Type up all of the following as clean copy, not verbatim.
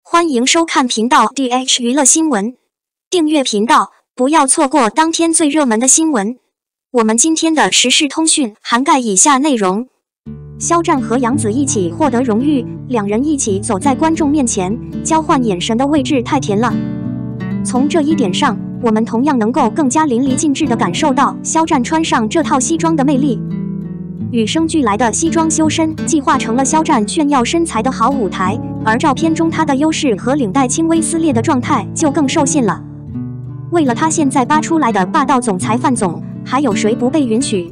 欢迎收看频道 DH 娱乐新闻，订阅频道，不要错过当天最热门的新闻。我们今天的时事通讯涵盖以下内容：肖战和杨紫一起获得荣誉，两人一起走在观众面前，交换眼神的位置太甜了。从这一点上，我们同样能够更加淋漓尽致地感受到肖战穿上这套西装的魅力。与生俱来的西装修身，计划成了肖战炫耀身材的好舞台，而照片中他的优势和领带轻微撕裂的状态就更受限了。为了他现在扒出来的霸道总裁范总，还有谁不被允许？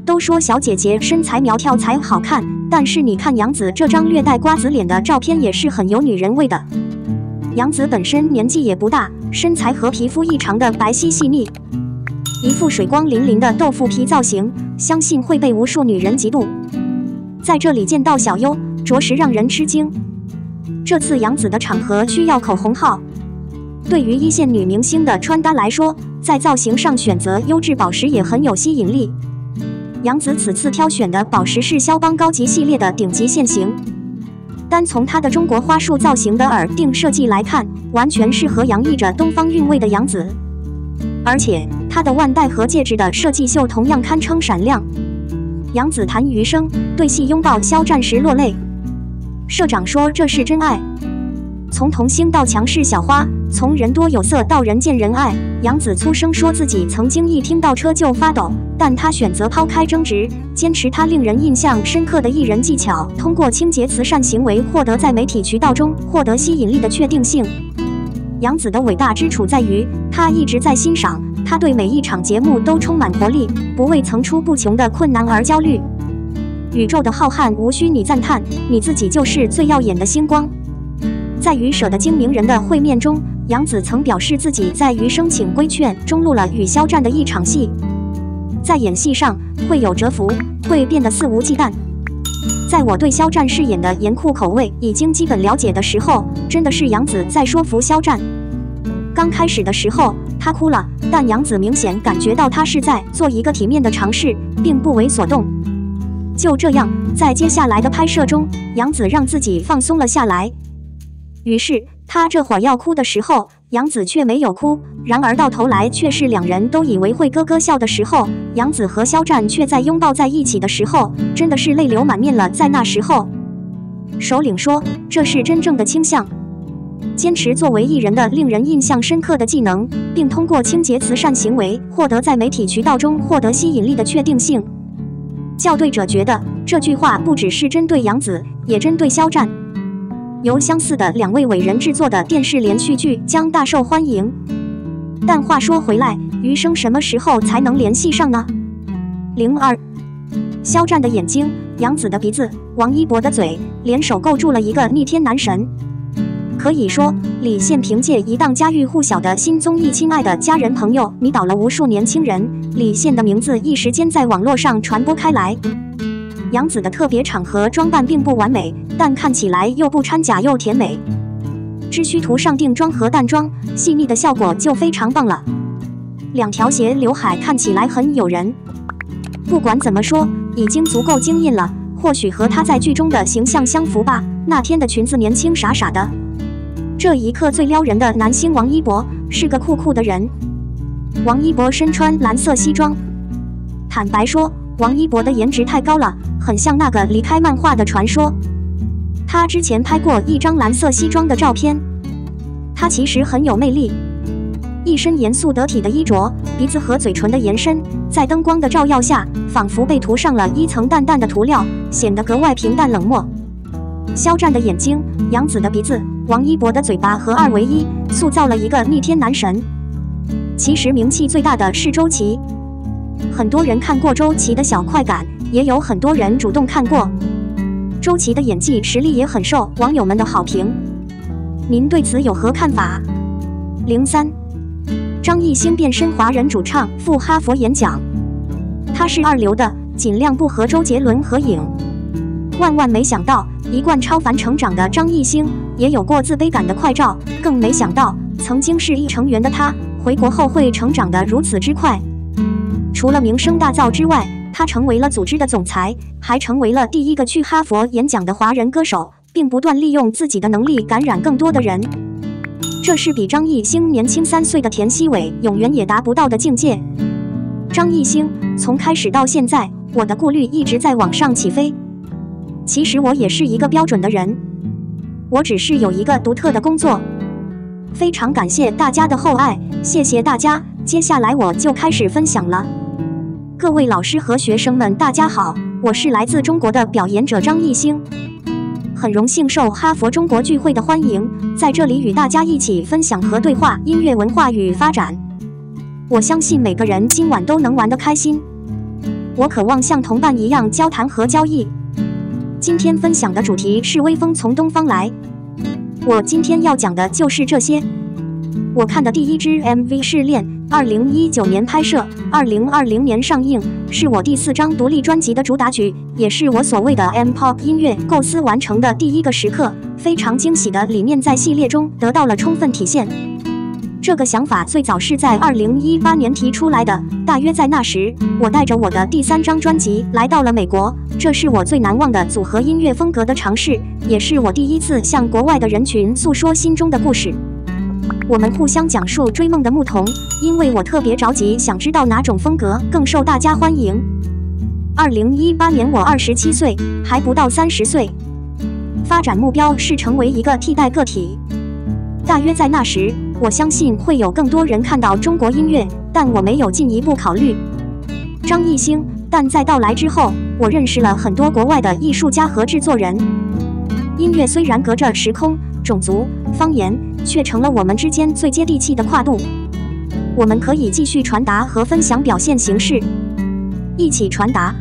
都说小姐姐身材苗条才好看，但是你看杨紫这张略带瓜子脸的照片也是很有女人味的。杨紫本身年纪也不大，身材和皮肤异常的白皙细腻，一副水光粼粼的豆腐皮造型，相信会被无数女人嫉妒。在这里见到小优，着实让人吃惊。这次杨紫的场合需要口红号，对于一线女明星的穿搭来说，在造型上选择优质宝石也很有吸引力。杨紫此次挑选的宝石是肖邦高级系列的顶级线型，单从她的中国花束造型的耳钉设计来看，完全适合洋溢着东方韵味的杨紫。而且她的腕带和戒指的设计秀同样堪称闪亮。杨紫谈余生，对戏拥抱肖战时落泪。社长说这是真爱。从童星到强势小花，从人多有色到人见人爱，杨紫粗声说自己曾经一听到车就发抖，但她选择抛开争执，坚持她令人印象深刻的艺人技巧，通过清洁慈善行为获得在媒体渠道中获得吸引力的确定性。杨紫的伟大之处在于，她一直在欣赏，她对每一场节目都充满活力，不为层出不穷的困难而焦虑。宇宙的浩瀚无需你赞叹，你自己就是最耀眼的星光。在与舍得精明人的会面中，杨紫曾表示自己在《余生请归劝》中录了与肖战的一场戏，在演戏上会有蛰伏，会变得肆无忌惮。在我对肖战饰演的严酷口味已经基本了解的时候，真的是杨紫在说服肖战。刚开始的时候，他哭了，但杨紫明显感觉到他是在做一个体面的尝试，并不为所动。就这样，在接下来的拍摄中，杨紫让自己放松了下来。于是他这会儿要哭的时候，杨紫却没有哭，然而到头来却是两人都以为会咯咯笑的时候，杨紫和肖战却在拥抱在一起的时候，真的是泪流满面了。在那时候，首领说这是真正的倾向，坚持作为艺人的令人印象深刻的技能，并通过清洁慈善行为获得在媒体渠道中获得吸引力的确定性。校对者觉得这句话不只是针对杨紫，也针对肖战。由相似的两位伟人制作的电视连续剧将大受欢迎。但话说回来，余生什么时候才能联系上呢？02，肖战的眼睛，杨紫的鼻子，王一博的嘴，联手构筑了一个逆天男神。可以说，李现凭借一档家喻户晓的新综艺《亲爱的家人朋友》迷倒了无数年轻人，李现的名字一时间在网络上传播开来。杨紫的特别场合装扮并不完美，但看起来又不掺假又甜美，只需涂上定妆和淡妆，细腻的效果就非常棒了。两条斜刘海看起来很诱人。不管怎么说，已经足够惊艳了，或许和她在剧中的形象相符吧。那天的裙子年轻傻傻的。这一刻最撩人的男星王一博是个酷酷的人。王一博身穿蓝色西装，坦白说，王一博的颜值太高了，很像那个离开漫画的传说。他之前拍过一张蓝色西装的照片，他其实很有魅力，一身严肃得体的衣着，鼻子和嘴唇的延伸，在灯光的照耀下，仿佛被涂上了一层淡淡的涂料，显得格外平淡冷漠。肖战的眼睛，杨紫的鼻子，王一博的嘴巴合二为一，塑造了一个逆天男神。其实名气最大的是周琦，很多人看过周琦的小快感，也有很多人主动看过。周琦的演技实力也很受网友们的好评，您对此有何看法？03，张艺兴变身华人主唱赴哈佛演讲，他是二流的，尽量不和周杰伦合影。万万没想到，一贯超凡成长的张艺兴也有过自卑感的快照，更没想到曾经是一成员的他，回国后会成长得如此之快。除了名声大噪之外，他成为了组织的总裁，还成为了第一个去哈佛演讲的华人歌手，并不断利用自己的能力感染更多的人。这是比张艺兴年轻3岁的田曦伟永远也达不到的境界。张艺兴从开始到现在，我的顾虑一直在往上起飞。其实我也是一个标准的人，我只是有一个独特的工作。非常感谢大家的厚爱，谢谢大家。接下来我就开始分享了。各位老师和学生们，大家好，我是来自中国的表演者张艺兴，很荣幸受哈佛中国聚会的欢迎，在这里与大家一起分享和对话音乐文化与发展。我相信每个人今晚都能玩得开心。我渴望像同伴一样交谈和交易。今天分享的主题是微风从东方来。我今天要讲的就是这些。我看的第一支 MV 是《恋》，2019年拍摄，2020年上映，是我第4张独立专辑的主打曲，也是我所谓的 M-pop 音乐构思完成的第一个时刻。非常惊喜的理念在系列中得到了充分体现。这个想法最早是在2018年提出来的，大约在那时，我带着我的第3张专辑来到了美国，这是我最难忘的组合音乐风格的尝试，也是我第一次向国外的人群诉说心中的故事。我们互相讲述追梦的牧童，因为我特别着急，想知道哪种风格更受大家欢迎。2018年我27岁，还不到30岁，发展目标是成为一个替代个体。大约在那时，我相信会有更多人看到中国音乐，但我没有进一步考虑张艺兴。但在到来之后，我认识了很多国外的艺术家和制作人。音乐虽然隔着时空、种族、方言，却成了我们之间最接地气的跨度。我们可以继续传达和分享表现形式，一起传达。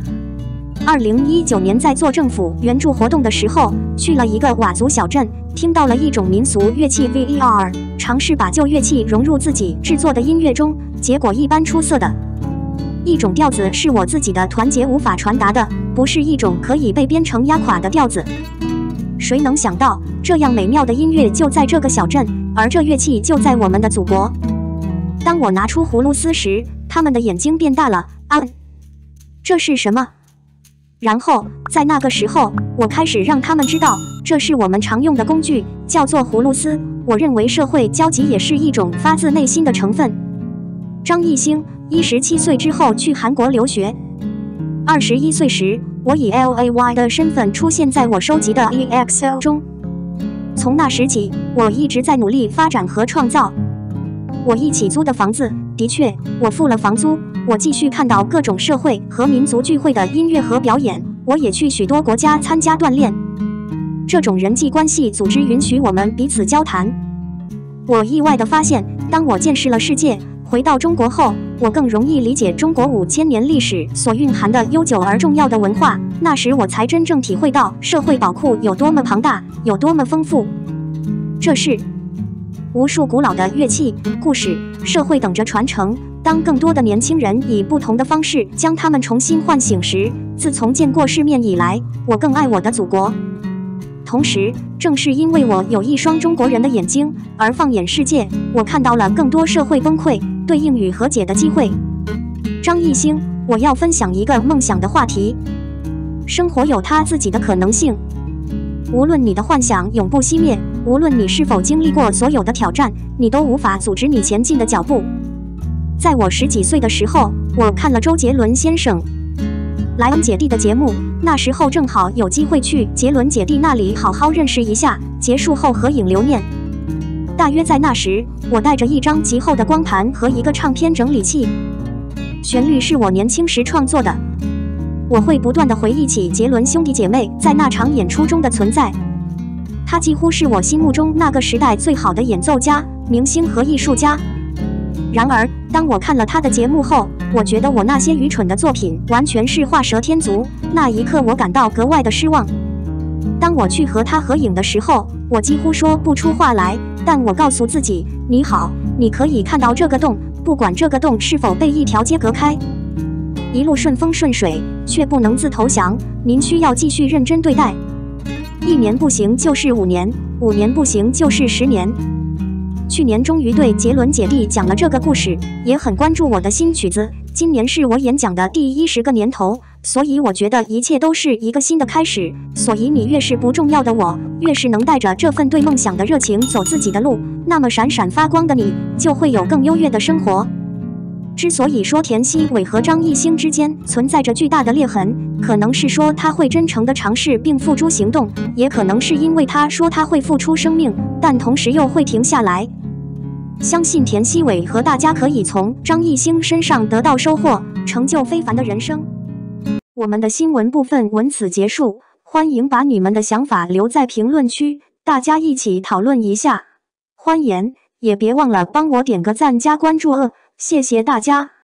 2019年在做政府援助活动的时候，去了一个佤族小镇，听到了一种民俗乐器 VER， 尝试把旧乐器融入自己制作的音乐中，结果一般出色的。一种调子是我自己的团结无法传达的，不是一种可以被编成压垮的调子。谁能想到，这样美妙的音乐就在这个小镇，而这乐器就在我们的祖国。当我拿出葫芦丝时，他们的眼睛变大了。这是什么？然后在那个时候，我开始让他们知道，这是我们常用的工具，叫做葫芦丝。我认为社会交集也是一种发自内心的成分。张艺兴17岁之后去韩国留学。21岁时，我以 LAY 的身份出现在我收集的 EXL 中。从那时起，我一直在努力发展和创造。我一起租的房子，的确，我付了房租。我继续看到各种社会和民族聚会的音乐和表演，我也去许多国家参加锻炼。这种人际关系组织允许我们彼此交谈。我意外地发现，当我见识了世界，回到中国后，我更容易理解中国5000年历史所蕴含的悠久而重要的文化。那时我才真正体会到社会宝库有多么庞大，有多么丰富。这是无数古老的乐器、故事、社会等着传承。当更多的年轻人以不同的方式将它们重新唤醒时，自从见过世面以来，我更爱我的祖国。同时，正是因为我有一双中国人的眼睛，而放眼世界，我看到了更多社会崩溃对应与和解的机会。张艺兴，我要分享一个梦想的话题。生活有它自己的可能性，无论你的幻想永不熄灭，无论你是否经历过所有的挑战，你都无法阻止你前进的脚步。在我10几岁的时候，我看了周杰伦先生莱恩姐弟的节目，那时候正好有机会去杰伦姐弟那里好好认识一下，结束后合影留念。大约在那时，我带着一张极厚的光盘和一个唱片整理器，旋律是我年轻时创作的。我会不断地回忆起杰伦兄弟姐妹在那场演出中的存在，他几乎是我心目中那个时代最好的演奏家、明星和艺术家。然而，当我看了他的节目后，我觉得我那些愚蠢的作品完全是画蛇添足。那一刻，我感到格外的失望。当我去和他合影的时候，我几乎说不出话来。但我告诉自己：你好，你可以看到这个洞，不管这个洞是否被一条街隔开。一路顺风顺水，却不能自投降。您需要继续认真对待。1年不行就是5年，5年不行就是10年。去年终于对杰伦姐弟讲了这个故事，也很关注我的新曲子。今年是我演讲的第10个年头，所以我觉得一切都是一个新的开始。所以你越是不重要的我，越是能带着这份对梦想的热情走自己的路，那么闪闪发光的你就会有更优越的生活。之所以说田曦伟和张艺兴之间存在着巨大的裂痕，可能是说他会真诚地尝试并付诸行动，也可能是因为他说他会付出生命，但同时又会停下来。相信田曦伟和大家可以从张艺兴身上得到收获，成就非凡的人生。我们的新闻部分文此结束，欢迎把你们的想法留在评论区，大家一起讨论一下。欢迎，也别忘了帮我点个赞加关注谢谢大家。